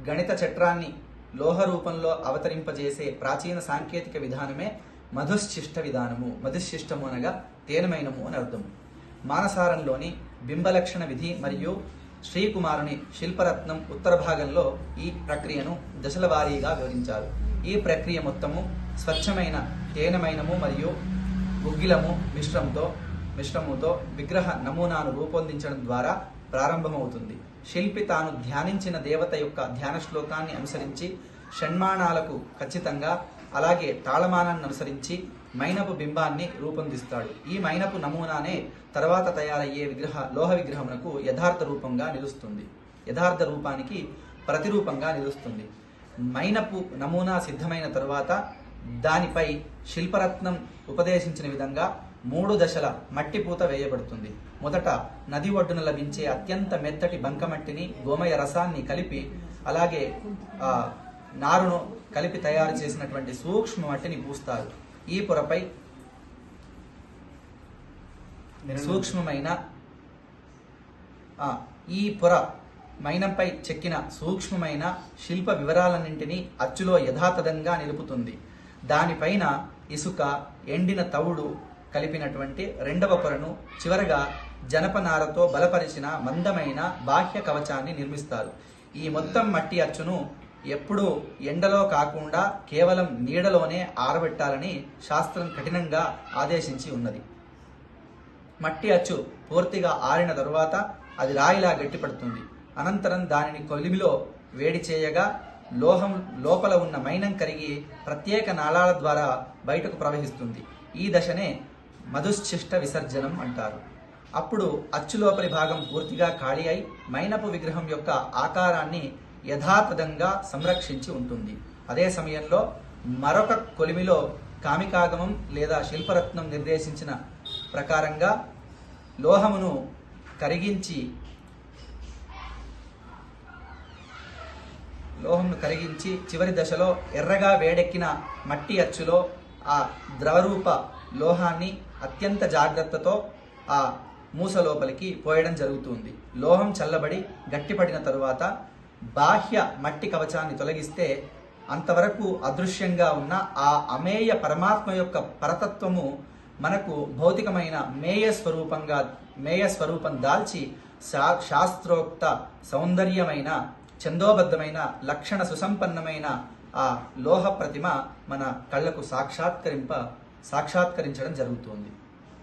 గణిత చట్రాన్ని లోహ రూపంలో అవతరింపజేసే ప్రాచీన సాంకేతిక విధానమే మధుశ్చిష్ట విధానము. మధుశ్చిష్టము అనగా తేనమైనము అని అర్థము. మానసారంలోని బింబలక్షణ విధి మరియు శ్రీకుమారుని శిల్పరత్నం ఉత్తర భాగంలో ఈ ప్రక్రియను దశల వారీగా వివరించారు. ఈ ప్రక్రియ మొత్తము స్వచ్ఛమైన తేనమైనము మరియు గుగ్గిలము మిశ్రమంతో విగ్రహ నమూనాను రూపొందించడం ద్వారా ప్రారంభమవుతుంది. శిల్పి తాను ధ్యానించిన దేవత యొక్క ధ్యాన శ్లోకాన్ని అనుసరించి షణ్మాణాలకు ఖచ్చితంగా అలాగే తాళమానాన్ని అనుసరించి మైనపు బింబాన్ని రూపొందిస్తాడు. ఈ మైనపు నమూనానే తర్వాత తయారయ్యే లోహ విగ్రహమునకు యథార్థ రూపానికి ప్రతిరూపంగా నిలుస్తుంది. మైనపు నమూనా సిద్ధమైన తరువాత దానిపై శిల్పరత్నం ఉపదేశించిన విధంగా 3 దశల మట్టి పూత వేయబడుతుంది. మొదట నది ఒడ్డున లభించే అత్యంత మెత్తటి బంకమట్టిని గోమయ రసాన్ని కలిపి అలాగే నారును కలిపి తయారు చేసినటువంటి సూక్ష్మ మట్టిని పూస్తారు. ఈ పొరపై మైనంపై చెక్కిన సూక్ష్మమైన శిల్ప వివరాలన్నింటినీ అచ్చులో యథాతథంగా నిలుపుతుంది. దానిపైన ఇసుక, ఎండిన తవుడు కలిపినటువంటి రెండవ పొరను చివరగా జనపనారతో బలపరిచిన మందమైన బాహ్య కవచాన్ని నిర్మిస్తారు. ఈ మొత్తం మట్టి అచ్చును ఎప్పుడూ ఎండలో కాకుండా కేవలం నీడలోనే ఆరబెట్టాలని శాస్త్రం కఠినంగా ఆదేశించి ఉన్నది. మట్టి అచ్చు పూర్తిగా ఆరిన తరువాత అది రాయిలా గట్టిపడుతుంది. అనంతరం దానిని కొలిమిలో వేడి చేయగా లోహం లోపల ఉన్న మైనం కరిగి ప్రత్యేక నాళాల ద్వారా బయటకు ప్రవహిస్తుంది. ఈ దశనే మధుశ్చిష్ట విసర్జనం అంటారు. అప్పుడు అచ్చు లోపలి భాగం పూర్తిగా ఖాళీ అయి మైనపు విగ్రహం యొక్క ఆకారాన్ని యథాతథంగా సంరక్షించి ఉంటుంది. అదే సమయంలో మరొక కొలిమిలో కామికాగమం లేదా శిల్పరత్నం నిర్దేశించిన ప్రకారంగా లోహమును కరిగించి చివరి దశలో ఎర్రగా వేడెక్కిన మట్టి అచ్చులో ఆ ద్రవరూప లోహాన్ని అత్యంత జాగ్రత్తతో ఆ మూస లోపలికి పోయడం జరుగుతుంది. లోహం చల్లబడి గట్టిపడిన తరువాత బాహ్య మట్టి కవచాన్ని తొలగిస్తే అంతవరకు అదృశ్యంగా ఉన్న ఆ అమేయ పరమాత్మ యొక్క పరతత్వము మనకు భౌతికమైన మేయ స్వరూపం దాల్చి శాస్త్రోక్త సౌందర్యమైన ఛందోబద్ధమైన లక్షణ సుసంపన్నమైన ఆ లోహ ప్రతిమ మన కళ్ళకు సాక్షాత్కరించడం జరుగుతుంది.